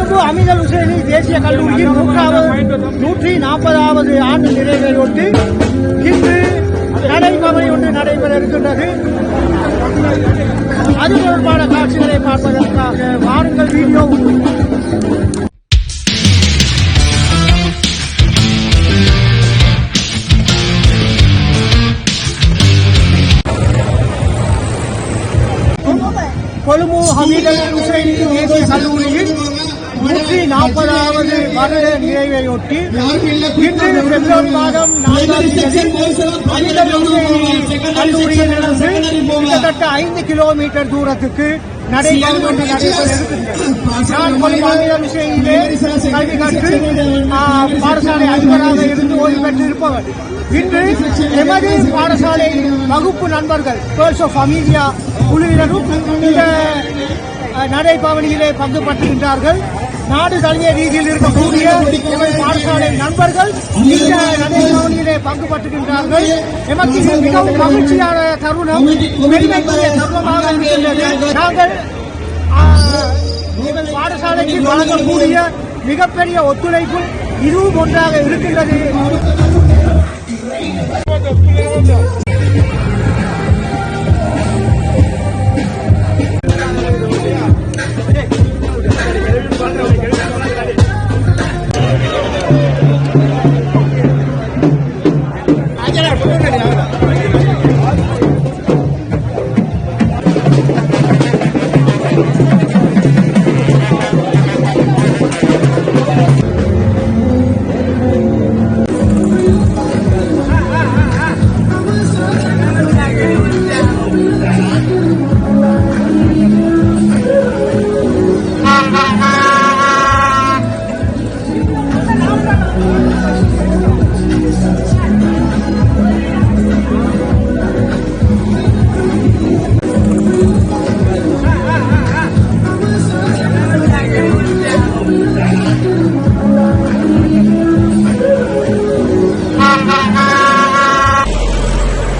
கொழும்பு அமீதல் ஹுசைனி தேசிய கல்லூரியின் 140வது ஆண்டு நிறைவையொட்டி இன்று நடைபவனி ஒன்று நடைபெற இருக்கின்றது. அது தொடர்பான காட்சிகளை பார்ப்பதற்காக வாருங்கள் வீடியோ. கொழும்பு அமீதல் ஹுசைனி தேசிய கல்லூரியின் 140வது வருட நிறைவையொட்டி இன்று பிப்ரவரி மாதம் 4ஆம் தேதி அமீதல் ஹுசைனி கல்லூரியிலிருந்து கிட்டத்தட்ட 5 கிலோமீட்டர் தூரத்துக்கு நடைபெறும் என்று நடைபெற இருக்கின்றது. நான் கொழும்பு அமீதல் ஹுசைனிலே கல்வி கற்று பாடசாலை அதிபராக இருந்து ஓய்வு பெற்றிருப்பவர். இன்று எமது பாடசாலை வகுப்பு நண்பர்கள் கேர்ள்ஸ் ஆஃப் அமீதியா குழுவினரும் இந்த நடைபவனியிலே பங்கு பற்றுகின்றார்கள். நாடு தழுவிய ரீதியில் இருக்கக்கூடிய எமது பாடசாலை நண்பர்கள் இந்த நடைபவனியிலே பங்கு பற்றுகின்றார்கள். எமக்கு மிகவும் மகிழ்ச்சியான தருணம், பெருமைக்குரிய தருணமாக இருக்கின்றது. நாங்கள் எங்கள் பாடசாலைக்கு வழங்கக்கூடிய மிகப்பெரிய ஒத்துழைப்பு இதுவும் ஒன்றாக இருக்கின்றது.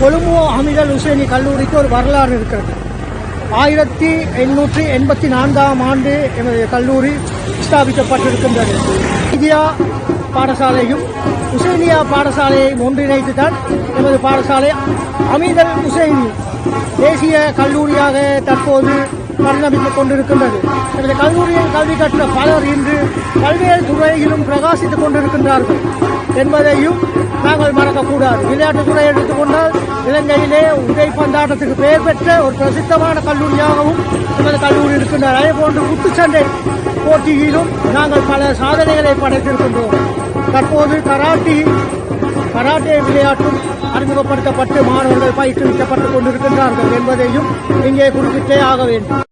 கொழும்பு அமீதல் ஹுசைனி கல்லூரிக்கு ஒரு வரலாறு இருக்கிறது. 1884ஆம் ஆண்டு எமது கல்லூரி ஸ்தாபிக்கப்பட்டிருக்கின்றது. இந்தியா பாடசாலையும் ஹுசைனியா பாடசாலையையும் ஒன்றிணைத்துதான் எமது பாடசாலை அமீதல் ஹுசைனி தேசிய கல்லூரியாக தற்போது பரிணமித்துக் கொண்டிருக்கின்றது. எமது கல்லூரியில் கல்வி கற்ற பலர் இன்று பல்வேறு துறையிலும் பிரகாசித்துக் கொண்டிருக்கின்றார்கள் என்பதையும் நாங்கள் மறக்கக்கூடாது. விளையாட்டுத்துறை எடுத்துக்கொண்டால் இலங்கையிலே உதைப்பந்தாட்டத்துக்கு பெயர் பெற்ற ஒரு பிரசித்தமான கல்லூரியாகவும் எமது கல்லூரி இருக்கின்றது. அதே போன்று குத்துச்சண்டை போட்டியிலும் நாங்கள் பல சாதனைகளை படைத்திருக்கின்றோம். தற்போது கராட்டே விளையாட்டும் அறிமுகப்படுத்தப்பட்டு மாணவர்கள் பயிற்றுவிக்கப்பட்டுக் கொண்டிருக்கின்றார்கள் என்பதையும் இங்கே குறிப்பிட்டே ஆக வேண்டும்.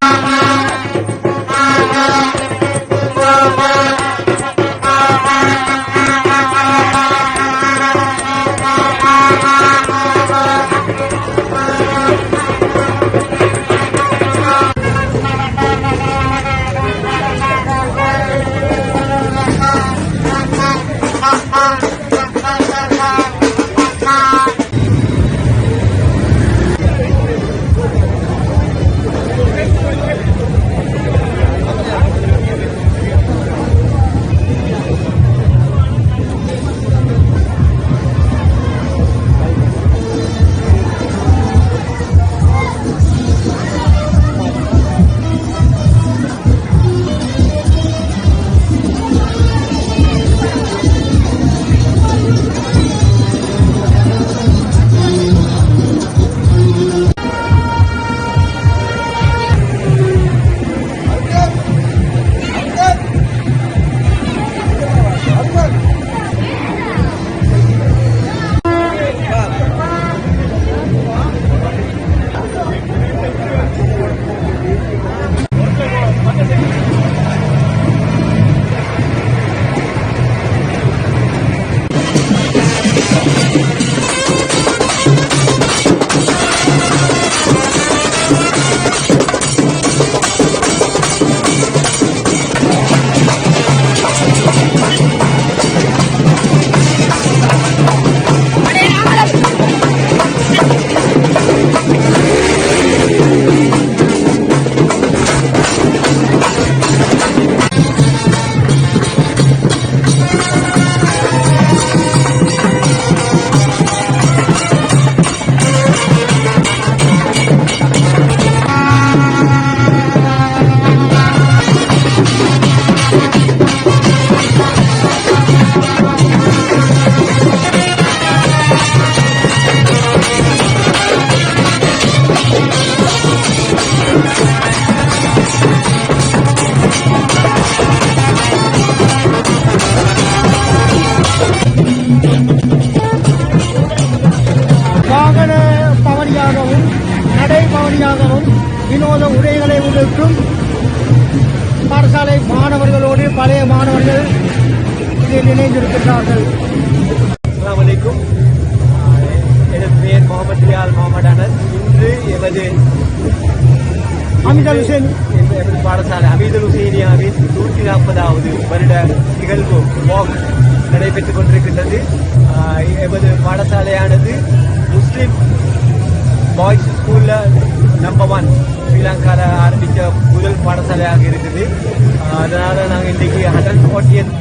மாணவர்களோடு பழைய மாணவர்கள் இதில் இணைந்திருக்கின்றார்கள். அஸ்ஸலாமு அலைக்கும். எனது பெயர் முகமது ரியால் முகமது அனஸ். இன்று எமது பாடசாலை அமீதுல் ஹுசைனியாவின் 140வது வருட நிகழ்வு வாக் நடைபெற்றுக் கொண்டிருக்கின்றது. எமது பாடசாலையானது முஸ்லிம் பாய்ஸ் ஸ்கூல்ல நம்பர் 1 ஸ்ரீலங்காவில் ஆரம்பித்த முதல் பாடசாலையாக இருக்குது. அதனால நாங்கள் இன்றைக்கு 140th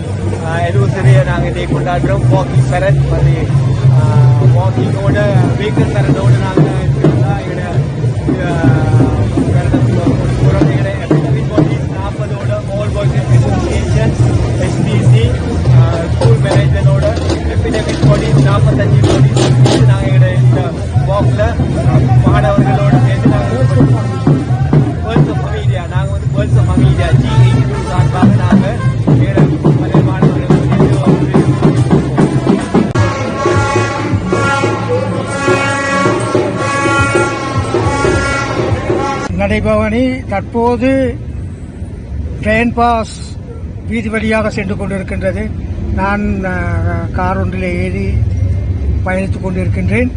anniversary நாங்கள் இன்றைக்கு கொண்டாடுறோம். வாக்கிங் பேரட் அது வாக்கிங்கோட வெஹிக்கிள் பேரட்டோட நாங்கள் all boys association SPC school மேனேஜரோட எபிடமிக் பாடிஸ் 45 பாடிஸ் நாங்கள் இந்த வாக்கில் மாணவர்களோட சேர்ந்து நாங்கள் பேர்ட்ஸ் ஆஃப் அமீடியா பேர்ட்ஸ் ஆஃப் அமீடியா G82 சார்பாக நாங்கள் பழைய மாணவர்கள் நடைபவனி தற்போது ட்ரெயின் பாஸ் வீதி வழியாக சென்று கொண்டிருக்கின்றது. நான் கார் ஒன்றில் ஏறி பயணித்துக் கொண்டிருக்கின்றேன்.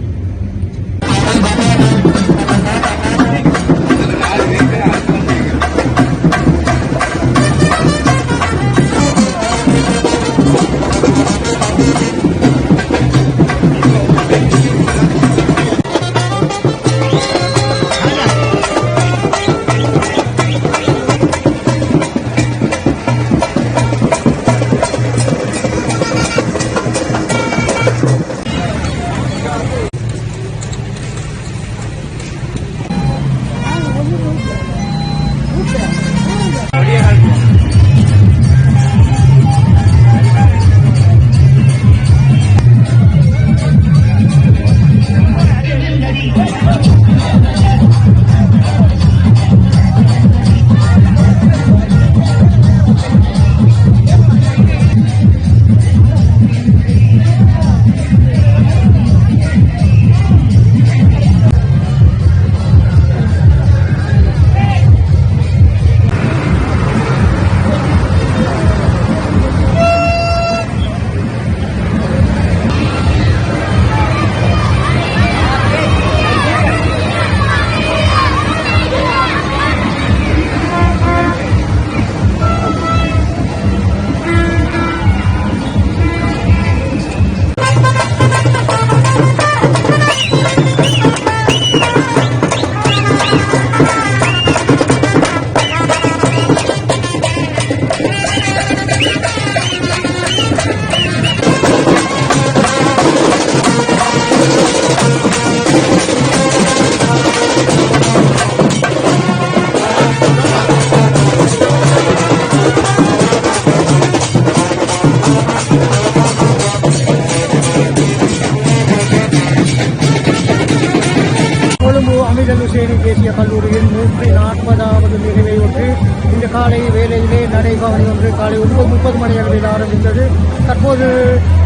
அமீதுல் ஹுசைனி தேசிய கல்லூரியில் 140வது நிறைவையொன்று இந்த காலை வேளையிலே நடைபவனி ஒன்று காலை 9:30 மணி அளவில் ஆரம்பித்தது. தற்போது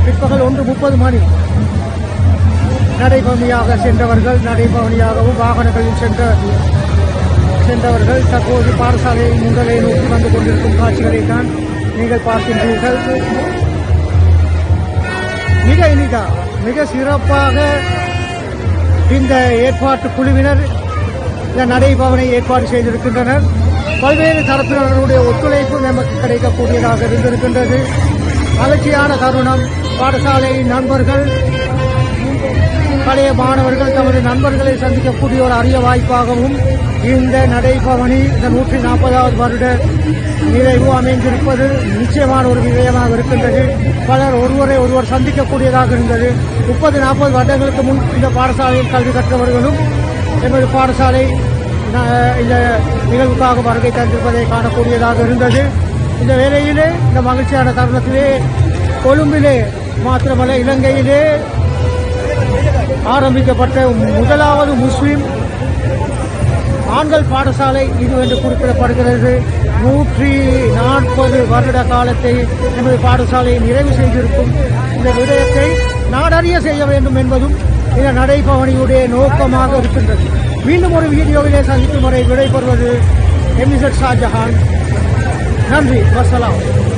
பிற்பகல் 1:30 மணி. நடைபவனியாக சென்றவர்கள் நடைபவனியாகவும் வாகனங்களில் சென்றவர்கள் தற்போது பாடசாலை முதலை நோக்கி வந்து கொண்டிருக்கும் காட்சிகளை தான் நீங்கள் பார்க்கின்றீர்கள். மிக சிறப்பாக இந்த ஏற்பாட்டு குழுவினர் இந்த நடைபவனை ஏற்பாடு செய்திருக்கின்றனர். பல்வேறு தரப்பினர்களுடைய ஒத்துழைப்பு நமக்கு கிடைக்கக்கூடியதாக இருந்திருக்கின்றது. மகிழ்ச்சியான தருணம். பாடசாலை நண்பர்கள் பழைய மாணவர்கள் தமது நண்பர்களை சந்திக்கக்கூடிய ஒரு அரிய வாய்ப்பாகவும் இந்த நடைபவனி இந்த 140வது வருட நிறைவு அமைந்திருப்பது நிச்சயமான ஒரு விடயமாக இருக்கின்றது. பலர் ஒருவர் சந்திக்கக்கூடியதாக இருந்தது. 30-40 வருடங்களுக்கு முன் இந்த பாடசாலையில் கல்வி கற்றவர்களும் எமது பாடசாலை இந்த நிகழ்வுக்காக வருகை தந்திருப்பதை காணக்கூடியதாக இருந்தது. இந்த வேளையிலே இந்த மகிழ்ச்சியான தருணத்திலே கொழும்பிலே மாத்திரமல்ல இலங்கையிலே ஆரம்பிக்கப்பட்ட முதலாவது முஸ்லிம் ஆண்கள் பாடசாலை இது என்று குறிப்பிடப்படுகிறது. 140 வருட காலத்தை நமது பாடசாலையை நிறைவு செய்திருக்கும் இந்த விடயத்தை நாடறிய செய்ய வேண்டும் என்பதும் இந்த நடைபவனியுடைய நோக்கமாக இருக்கின்றது. மீண்டும் ஒரு வீடியோவிலே சந்திக்கும் வரை விடைபெறுவது எம்இசட் ஷாஜஹான். நன்றி, வசலாம்.